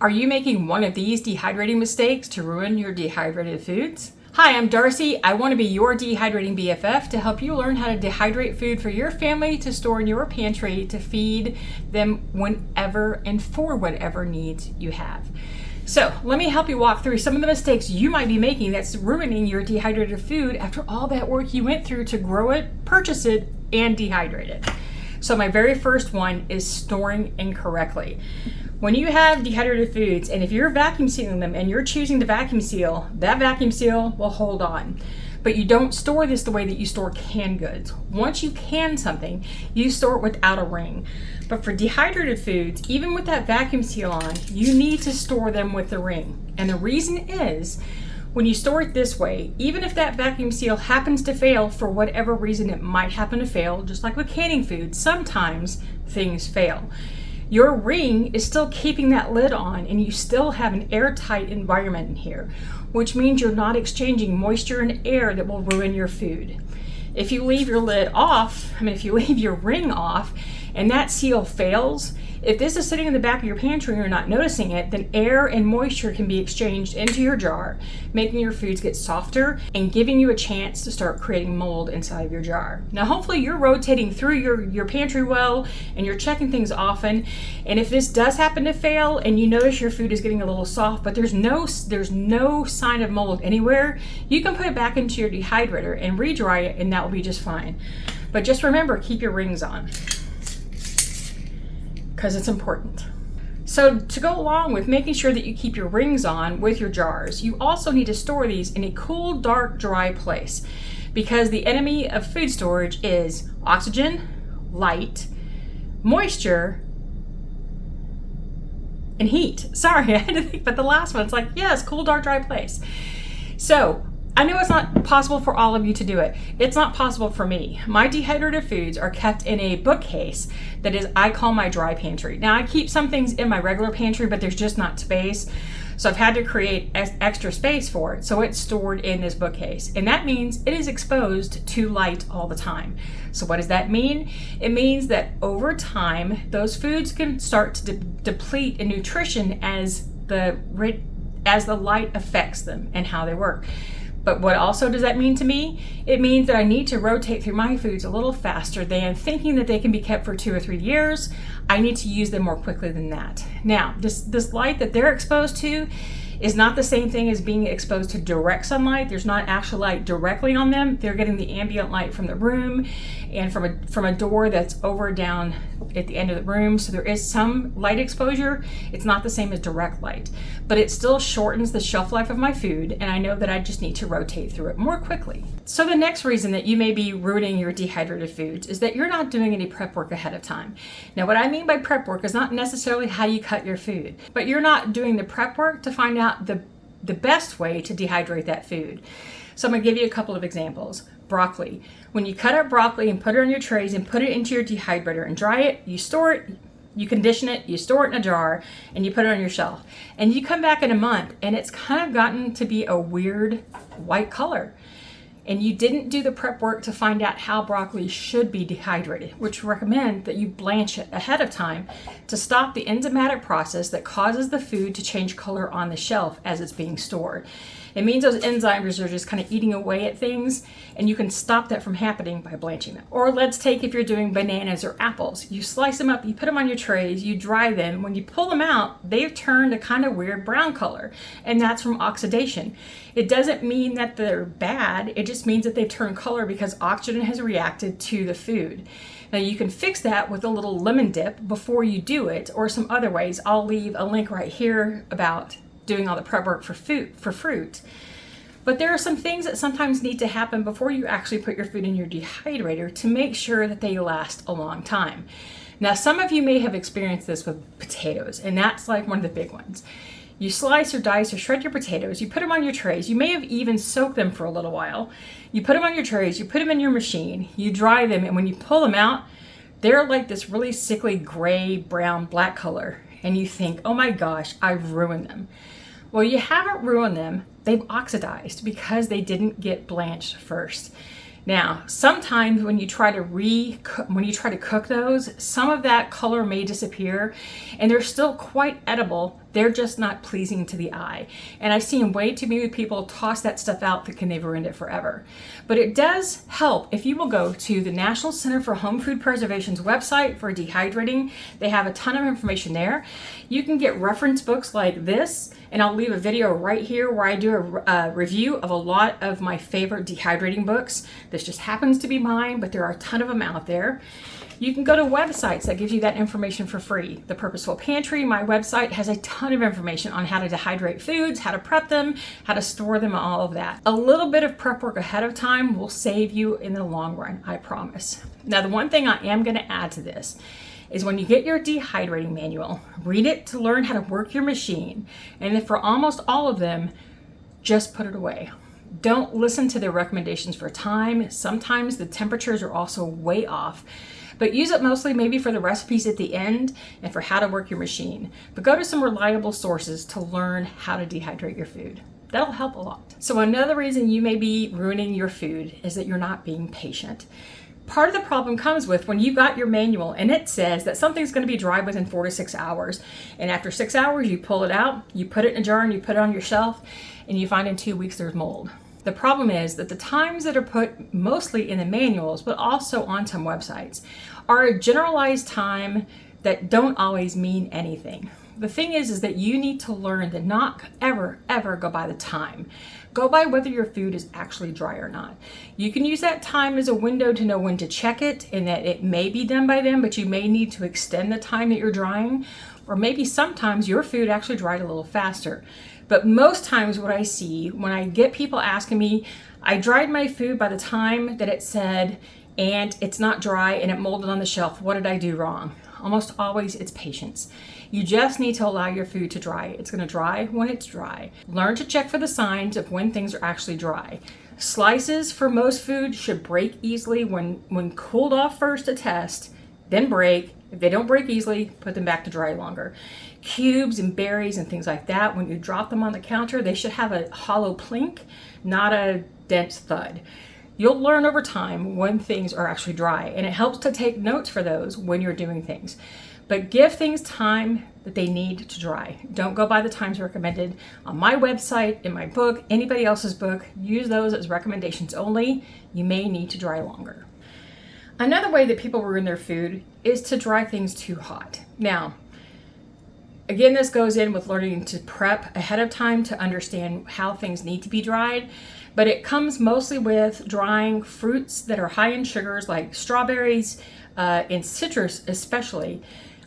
Are you making one of these dehydrating mistakes to ruin your dehydrated foods? Hi, I'm Darcy. I want to be your dehydrating BFF to help you learn how to dehydrate food for your family to store in your pantry to feed them whenever and for whatever needs you have. So let me help you walk through some of the mistakes you might be making that's ruining your dehydrated food after all that work you went through to grow it, purchase it, and dehydrate it. So my very first one is storing incorrectly. When you have dehydrated foods, and if you're vacuum sealing them and you're choosing to vacuum seal, that vacuum seal will hold on. But you don't store this the way that you store canned goods. Once you can something, you store it without a ring. But for dehydrated foods, even with that vacuum seal on, you need to store them with the ring. And the reason is, when you store it this way, even if that vacuum seal happens to fail for whatever reason it might happen to fail, just like with canning food, sometimes things fail. Your ring is still keeping that lid on and you still have an airtight environment in here, which means you're not exchanging moisture and air that will ruin your food. If you leave your lid off, if you leave your ring off and that seal fails, if this is sitting in the back of your pantry and you're not noticing it, then air and moisture can be exchanged into your jar, making your foods get softer and giving you a chance to start creating mold inside of your jar. Now, hopefully you're rotating through your pantry well and you're checking things often. And if this does happen to fail and you notice your food is getting a little soft, but there's no sign of mold anywhere, you can put it back into your dehydrator and re-dry it and that will be just fine. But just remember, keep your rings on, because it's important. So to go along with making sure that you keep your rings on with your jars, you also need to store these in a cool, dark, dry place, because the enemy of food storage is oxygen, light, moisture, and heat. Sorry, I had to think about the last one. It's like, yes, cool, dark, dry place. So I know it's not possible for all of you to do it. It's not possible for me. My dehydrated foods are kept in a bookcase that is, I call my dry pantry. Now I keep some things in my regular pantry, but there's just not space. So I've had to create extra space for it. So it's stored in this bookcase. And that means it is exposed to light all the time. So what does that mean? It means that over time, those foods can start to deplete in nutrition as the light affects them and how they work. But what also does that mean to me? It means that I need to rotate through my foods a little faster than thinking that they can be kept for 2 or 3 years. I need to use them more quickly than that. Now, this light that they're exposed to is not the same thing as being exposed to direct sunlight. There's not actual light directly on them. They're getting the ambient light from the room and from a door that's over down at the end of the room. So there is some light exposure. It's not the same as direct light, but it still shortens the shelf life of my food. And I know that I just need to rotate through it more quickly. So the next reason that you may be ruining your dehydrated foods is that you're not doing any prep work ahead of time. Now, what I mean by prep work is not necessarily how you cut your food, but you're not doing the prep work to find out the best way to dehydrate that food. So I'm going to give you a couple of examples. Broccoli. When you cut up broccoli and put it on your trays and put it into your dehydrator and dry it, you store it, you condition it, you store it in a jar, and you put it on your shelf. And you come back in a month and it's kind of gotten to be a weird white color. And you didn't do the prep work to find out how broccoli should be dehydrated, which recommend that you blanch it ahead of time to stop the enzymatic process that causes the food to change color on the shelf as it's being stored. It means those enzymes are just kind of eating away at things, and you can stop that from happening by blanching them. Or let's take if you're doing bananas or apples. You slice them up, you put them on your trays, you dry them. When you pull them out, they've turned a kind of weird brown color, and that's from oxidation. It doesn't mean that they're bad, it just means that they've turned color because oxygen has reacted to the food. Now you can fix that with a little lemon dip before you do it, or some other ways. I'll leave a link right here about doing all the prep work for fruit. But there are some things that sometimes need to happen before you actually put your food in your dehydrator to make sure that they last a long time. Now, some of you may have experienced this with potatoes, and that's like one of the big ones. You slice or dice or shred your potatoes, you put them on your trays, you may have even soaked them for a little while. You put them on your trays, you put them in your machine, you dry them, and when you pull them out, they're like this really sickly gray, brown, black color. And you think, oh my gosh, I've ruined them. Well, you haven't ruined them. They've oxidized because they didn't get blanched first. Now, sometimes when you try to cook those, some of that color may disappear and they're still quite edible they're just not pleasing to the eye. And I've seen way too many people toss that stuff out thinking they've ruined it forever. But it does help if you will go to the National Center for Home Food Preservation's website for dehydrating. They have a ton of information there. You can get reference books like this, and I'll leave a video right here where I do a review of a lot of my favorite dehydrating books. This just happens to be mine, but there are a ton of them out there. You can go to websites that gives you that information for free. The Purposeful Pantry, my website, has a ton of information on how to dehydrate foods, how to prep them, how to store them, all of that. A little bit of prep work ahead of time will save you in the long run, I promise. Now, the one thing I am going to add to this is when you get your dehydrating manual, read it to learn how to work your machine. And then for almost all of them, just put it away. Don't listen to their recommendations for time. Sometimes the temperatures are also way off. But use it mostly maybe for the recipes at the end and for how to work your machine. But go to some reliable sources to learn how to dehydrate your food. That'll help a lot. So another reason you may be ruining your food is that you're not being patient. Part of the problem comes with when you got your manual and it says that something's going to be dry within 4 to 6 hours. And after 6 hours, you pull it out, you put it in a jar and you put it on your shelf, and you find in 2 weeks there's mold. The problem is that the times that are put mostly in the manuals, but also on some websites, are a generalized time that don't always mean anything. The thing is that you need to learn to not ever go by the time. Go by whether your food is actually dry or not. You can use that time as a window to know when to check it and that it may be done by then, but you may need to extend the time that you're drying, or maybe sometimes your food actually dried a little faster. But most times what I see when I get people asking me, I dried my food by the time that it said, and it's not dry and it molded on the shelf, what did I do wrong? Almost always it's patience. You just need to allow your food to dry. It's going to dry when it's dry. Learn to check for the signs of when things are actually dry. Slices for most food should break easily when cooled off first to test, then break. If they don't break easily, put them back to dry longer. Cubes and berries and things like that, when you drop them on the counter, they should have a hollow plink, not a dense thud. You'll learn over time when things are actually dry, and it helps to take notes for those when you're doing things. But give things time that they need to dry. Don't go by the times recommended on my website, in my book, anybody else's book. Use those as recommendations only. You may need to dry longer. Another way that people ruin their food is to dry things too hot. Now, again, this goes in with learning to prep ahead of time to understand how things need to be dried, but it comes mostly with drying fruits that are high in sugars like strawberries and citrus especially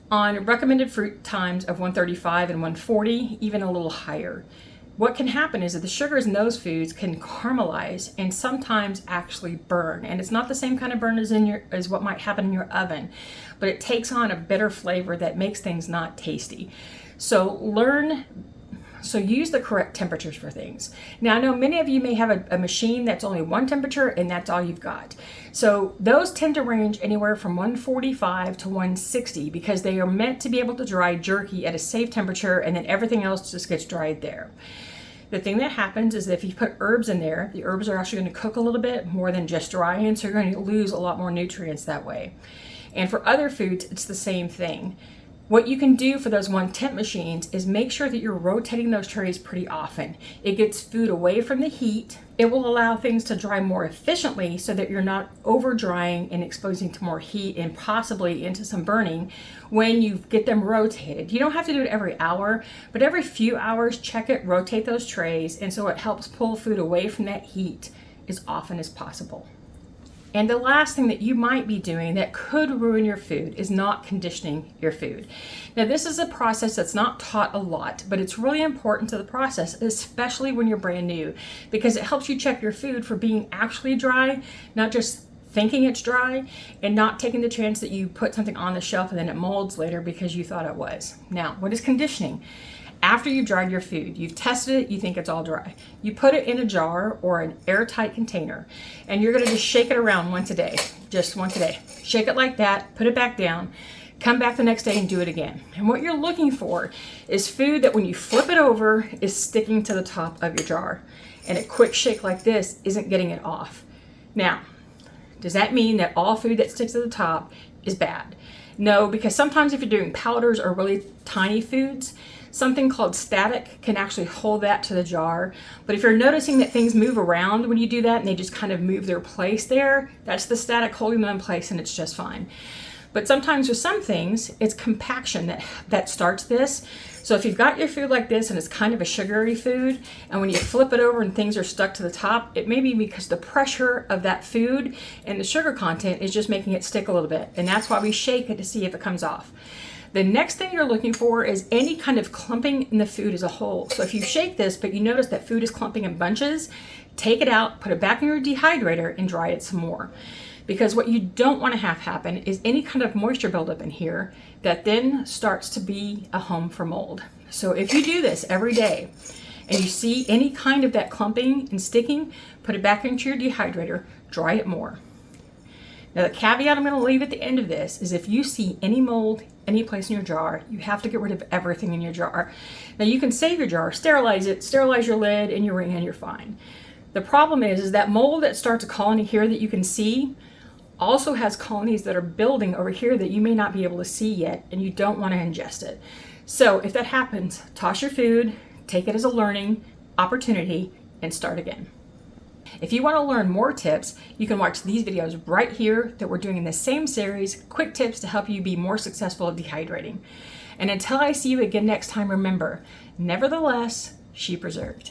on recommended fruit times of 135 and 140, even a little higher. What can happen is that the sugars in those foods can caramelize and sometimes actually burn. And it's not the same kind of burn as what might happen in your oven, but it takes on a bitter flavor that makes things not tasty. So use the correct temperatures for things. Now, I know many of you may have a machine that's only one temperature and that's all you've got. So those tend to range anywhere from 145 to 160 because they are meant to be able to dry jerky at a safe temperature, and then everything else just gets dried there. The thing that happens is that if you put herbs in there, the herbs are actually going to cook a little bit more than just drying, so you're going to lose a lot more nutrients that way. And for other foods, it's the same thing. What you can do for those 110 machines is make sure that you're rotating those trays pretty often. It gets food away from the heat. It will allow things to dry more efficiently so that you're not over drying and exposing to more heat and possibly into some burning when you get them rotated. You don't have to do it every hour, but every few hours, check it, rotate those trays, and so it helps pull food away from that heat as often as possible. And the last thing that you might be doing that could ruin your food is not conditioning your food. Now, this is a process that's not taught a lot, but it's really important to the process, especially when you're brand new, because it helps you check your food for being actually dry, not just thinking it's dry, and not taking the chance that you put something on the shelf and then it molds later because you thought it was. Now, what is conditioning? After you've dried your food, you've tested it, you think it's all dry. You put it in a jar or an airtight container, and you're gonna just shake it around once a day, just once a day. Shake it like that, put it back down, come back the next day and do it again. And what you're looking for is food that when you flip it over is sticking to the top of your jar. And a quick shake like this isn't getting it off. Now, does that mean that all food that sticks to the top is bad? No, because sometimes if you're doing powders or really tiny foods, Something called static can actually hold that to the jar. But if you're noticing that things move around when you do that and they just kind of move their place there, that's the static holding them in place, and it's just fine. But sometimes with some things, it's compaction that starts this. So if you've got your food like this and it's kind of a sugary food, and when you flip it over and things are stuck to the top, it may be because the pressure of that food and the sugar content is just making it stick a little bit. And that's why we shake it to see if it comes off. The next thing you're looking for is any kind of clumping in the food as a whole. So if you shake this, but you notice that food is clumping in bunches, take it out, put it back in your dehydrator, and dry it some more. Because what you don't want to have happen is any kind of moisture buildup in here that then starts to be a home for mold. So if you do this every day and you see any kind of that clumping and sticking, put it back into your dehydrator, dry it more. Now the caveat I'm going to leave at the end of this is if you see any mold any place in your jar, you have to get rid of everything in your jar. Now you can save your jar, sterilize it, sterilize your lid and your ring, and you're fine. The problem is that mold that starts a colony here that you can see also has colonies that are building over here that you may not be able to see yet, and you don't want to ingest it. So if that happens, toss your food, take it as a learning opportunity, and start again. If you want to learn more tips, you can watch these videos right here that we're doing in the same series, quick tips to help you be more successful at dehydrating. And until I see you again next time, remember, nevertheless, she preserved.